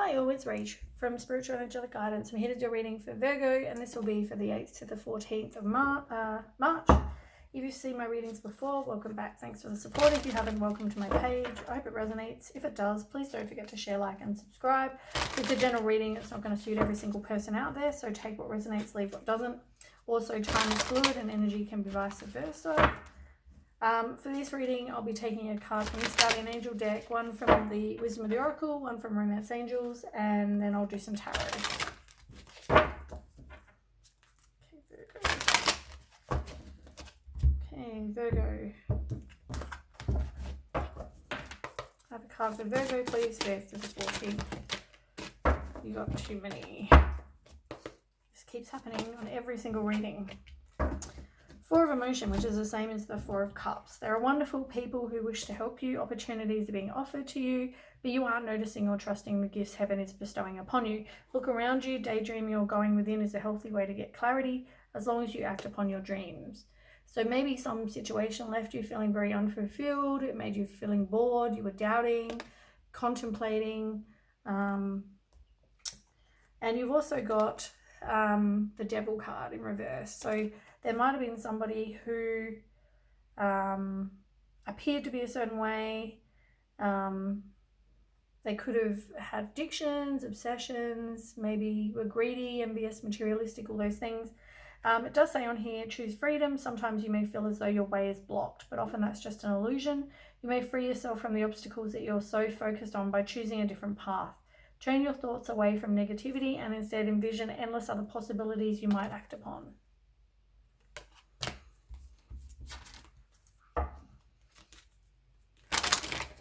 Hi, it's Rach from Spiritual Angelic Guidance. I'm here to do a reading for Virgo, and this will be for the 8th to the 14th of March. If you've seen my readings before, welcome back. Thanks for the support. If you haven't, welcome to my page. I hope it resonates. If it does, please don't forget to share, like, and subscribe. It's a general reading. It's not going to suit every single person out there, so take what resonates, leave what doesn't. Also, time is fluid and energy can be vice versa. For this reading, I'll be taking a card from this Guardian Angel deck, one from the Wisdom of the Oracle, one from Romance Angels, and then I'll do some tarot. Okay, Virgo. Have a card for Virgo, please. 5th to the 14th. You got too many. This keeps happening on every single reading. Four of Emotion, which is the same as the Four of Cups. There are wonderful people who wish to help you. Opportunities are being offered to you, but you aren't noticing or trusting the gifts heaven is bestowing upon you. Look around you. Daydreaming or going within is a healthy way to get clarity, as long as you act upon your dreams. So maybe some situation left you feeling very unfulfilled. It made you feeling bored. You were doubting, contemplating. And you've also got the Devil card in reverse. So there might have been somebody who appeared to be a certain way. They could have had addictions, obsessions, maybe were greedy, envious, materialistic, all those things. It does say on here, choose freedom. Sometimes you may feel as though your way is blocked, but often that's just an illusion. You may free yourself from the obstacles that you're so focused on by choosing a different path. Turn your thoughts away from negativity and instead envision endless other possibilities you might act upon.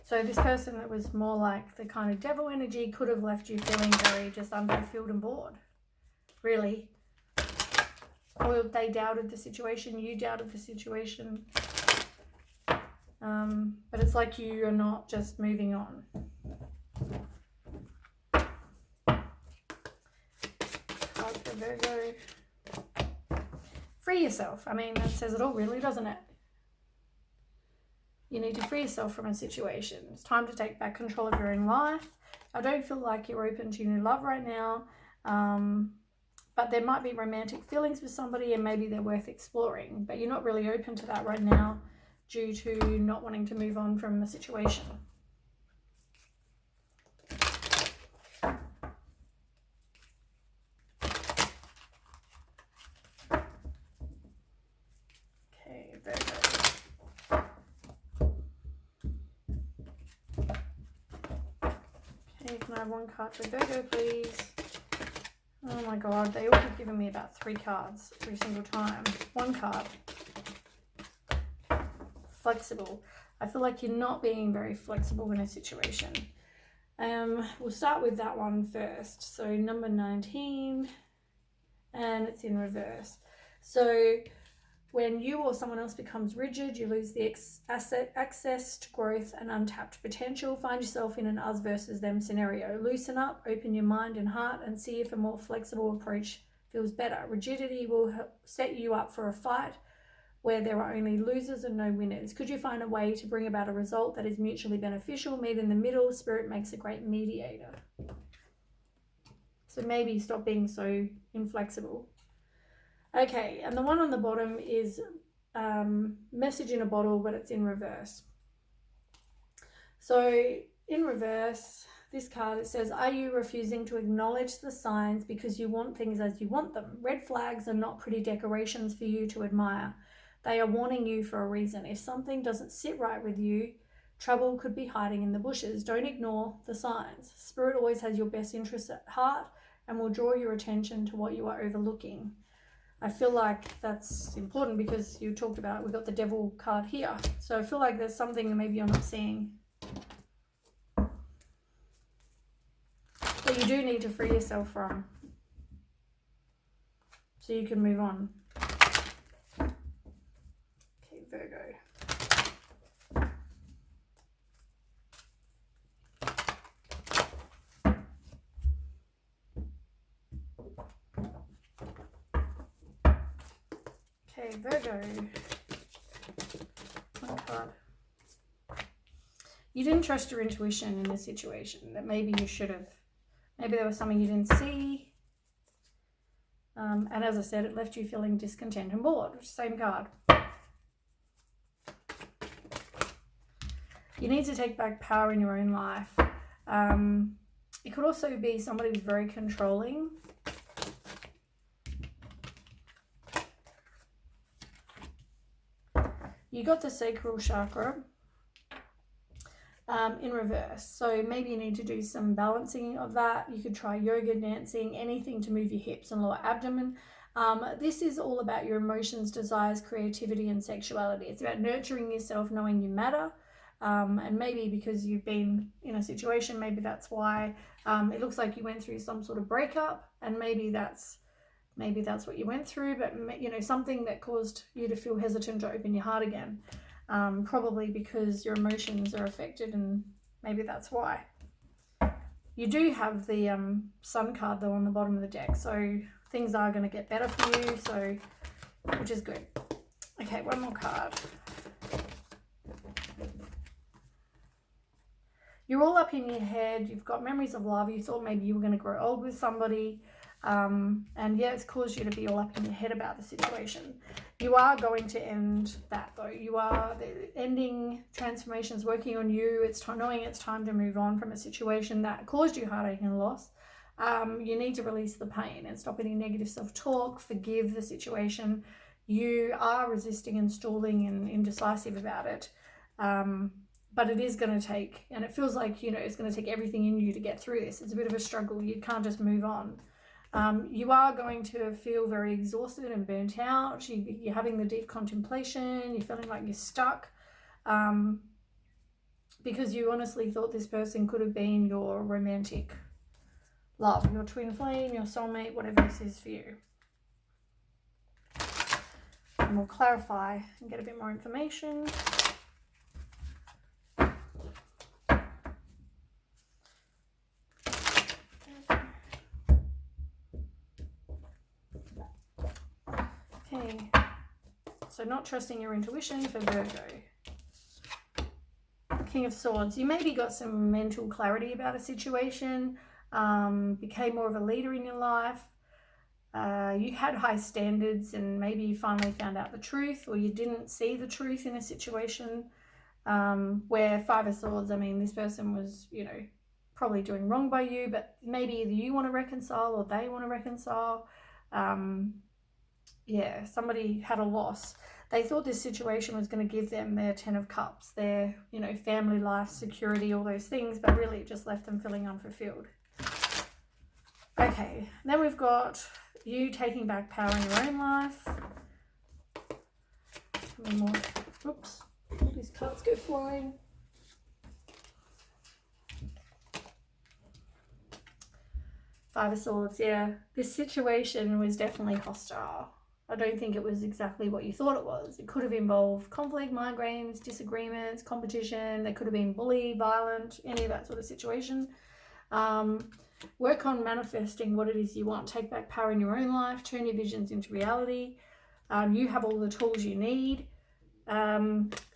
So this person that was more like the kind of devil energy could have left you feeling very just unfulfilled and bored, really. Or they doubted the situation, you doubted the situation. But it's like you are not just moving on. Cards for Virgo. Free yourself. I mean, that says it all really, doesn't it? You need to free yourself from a situation. It's time to take back control of your own life. I don't feel like you're open to new love right now. But there might be romantic feelings with somebody and maybe they're worth exploring. But you're not really open to that right now due to not wanting to move on from the situation. Okay, Virgo. Can I have one card for Virgo, please? Oh my god, they all keep giving me about 3 cards every single time. One card. Flexible. I feel like you're not being very flexible in a situation. We'll start with that one first. So number 19, and it's in reverse. So when you or someone else becomes rigid, you lose the access to growth and untapped potential. Find yourself in an us versus them scenario. Loosen up, open your mind and heart, and see if a more flexible approach feels better. Rigidity will set you up for a fight where there are only losers and no winners. Could you find a way to bring about a result that is mutually beneficial? Meet in the middle. Spirit makes a great mediator. So maybe stop being so inflexible. Okay, and the one on the bottom is message in a bottle, but it's in reverse. So in reverse, this card, it says, are you refusing to acknowledge the signs because you want things as you want them? Red flags are not pretty decorations for you to admire. They are warning you for a reason. If something doesn't sit right with you, trouble could be hiding in the bushes. Don't ignore the signs. Spirit always has your best interests at heart and will draw your attention to what you are overlooking. I feel like that's important because you talked about, we've got the Devil card here. So I feel like there's something that maybe you're not seeing. That you do need to free yourself from. So you can move on. Okay, Virgo. Okay, Virgo. One card. You didn't trust your intuition in this situation, that maybe you should have. Maybe there was something you didn't see. And as I said, it left you feeling discontent and bored. Same card. You need to take back power in your own life. It could also be somebody who's very controlling. You got the sacral chakra in reverse. So maybe you need to do some balancing of that. You could try yoga, dancing, anything to move your hips and lower abdomen. This is all about your emotions, desires, creativity, and sexuality. It's about nurturing yourself, knowing you matter. And maybe because you've been in a situation, maybe that's why it looks like you went through some sort of breakup, and maybe that's what you went through, but something that caused you to feel hesitant to open your heart again, probably because your emotions are affected, and maybe that's why. You do have the Sun card though on the bottom of the deck, so things are going to get better for you, so which is good. Okay, one more card. You're all up in your head. You've got memories of love. You thought maybe you were going to grow old with somebody. And yeah, it's caused you to be all up in your head about the situation. You are going to end that though. You are ending transformations, working on you. It's knowing it's time to move on from a situation that caused you heartache and loss. You need to release the pain and stop any negative self-talk, forgive the situation. You are resisting and stalling and indecisive about it. But it is going to take, and it feels like, it's going to take everything in you to get through this. It's a bit of a struggle. You can't just move on. You are going to feel very exhausted and burnt out. You're having the deep contemplation. You're feeling like you're stuck because you honestly thought this person could have been your romantic love, your twin flame, your soulmate, whatever this is for you. And we'll clarify and get a bit more information. Okay, so not trusting your intuition for Virgo. King of Swords. You maybe got some mental clarity about a situation, became more of a leader in your life. You had high standards and maybe you finally found out the truth, or you didn't see the truth in a situation where Five of Swords, I mean, this person was, probably doing wrong by you, but maybe either you want to reconcile or they want to reconcile. Yeah, somebody had a loss. They thought this situation was going to give them their 10 of Cups, their, family life, security, all those things, but really it just left them feeling unfulfilled. Okay, then we've got you taking back power in your own life. One more. Oops, these cards go flying. Five of Swords, yeah. This situation was definitely hostile. I don't think it was exactly what you thought it was. It could have involved conflict, migraines, disagreements, competition. They could have been bully, violent, any of that sort of situation. Work on manifesting what it is you want. Take back power in your own life. Turn your visions into reality. You have all the tools you need.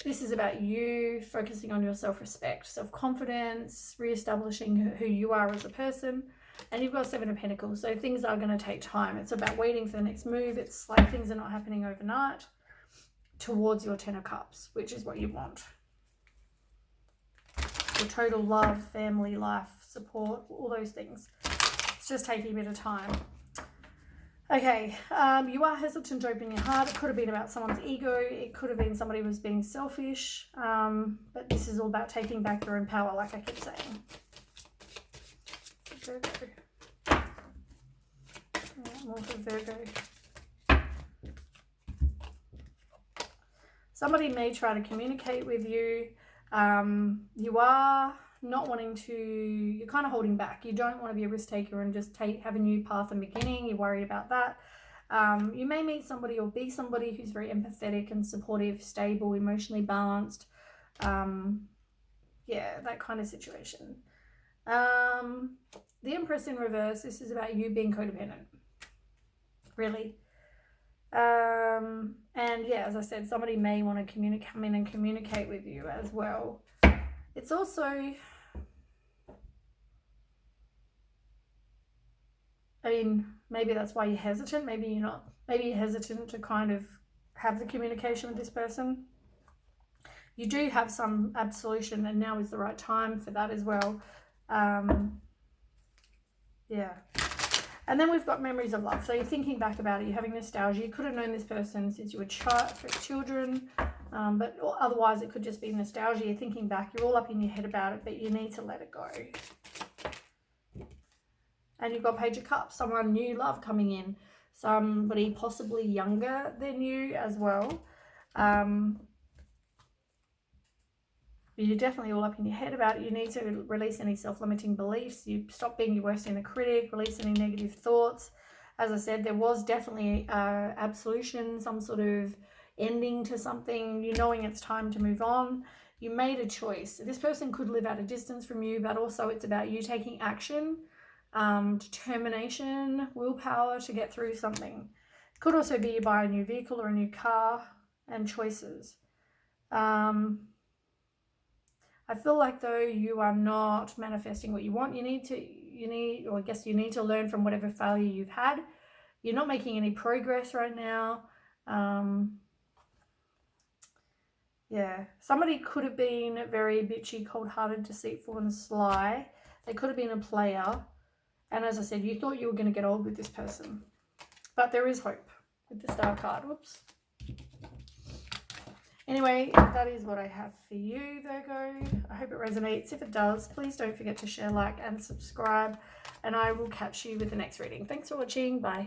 This is about you focusing on your self-respect, self-confidence, re-establishing who you are as a person. And you've got Seven of Pentacles, so things are going to take time. It's about waiting for the next move. It's like things are not happening overnight towards your Ten of Cups, which is what you want. Your total love, family, life, support, all those things. It's just taking a bit of time. Okay, you are hesitant to open your heart. It could have been about someone's ego. It could have been somebody was being selfish. But this is all about taking back your own power, like I keep saying. Virgo. More for Virgo. Somebody may try to communicate with you. You are not wanting to, you're kind of holding back. You don't want to be a risk taker and just have a new path and beginning. You're worried about that. You may meet somebody or be somebody who's very empathetic and supportive, stable, emotionally balanced. Yeah, that kind of situation. The Empress in reverse, this is about you being codependent, really. And yeah, as I said, somebody may want to come in and communicate with you as well. It's also, I mean, maybe that's why you're hesitant. Maybe you're not. Maybe you're hesitant to kind of have the communication with this person. You do have some absolution, and now is the right time for that as well. Yeah. And then we've got memories of love. So you're thinking back about it. You're having nostalgia. You could have known this person since you were children. But otherwise, it could just be nostalgia. You're thinking back. You're all up in your head about it, but you need to let it go. And you've got Page of Cups. Someone new love coming in. Somebody possibly younger than you as well. You're definitely all up in your head about it. You need to release any self-limiting beliefs. You stop being your worst inner critic, release any negative thoughts. As I said, there was definitely absolution, some sort of ending to something, you knowing it's time to move on. You made a choice. This person could live at a distance from you, but also it's about you taking action, determination, willpower to get through something. It could also be you buy a new vehicle or a new car, and choices. I feel like though you are not manifesting what you want. You need to learn from whatever failure you've had. You're not making any progress right now. Yeah, somebody could have been very bitchy, cold-hearted, deceitful, and sly. They could have been a player. And as I said, you thought you were going to get old with this person. But there is hope with the Star card. Whoops. Anyway, that is what I have for you, Virgo. I hope it resonates. If it does, please don't forget to share, like, and subscribe. And I will catch you with the next reading. Thanks for watching. Bye.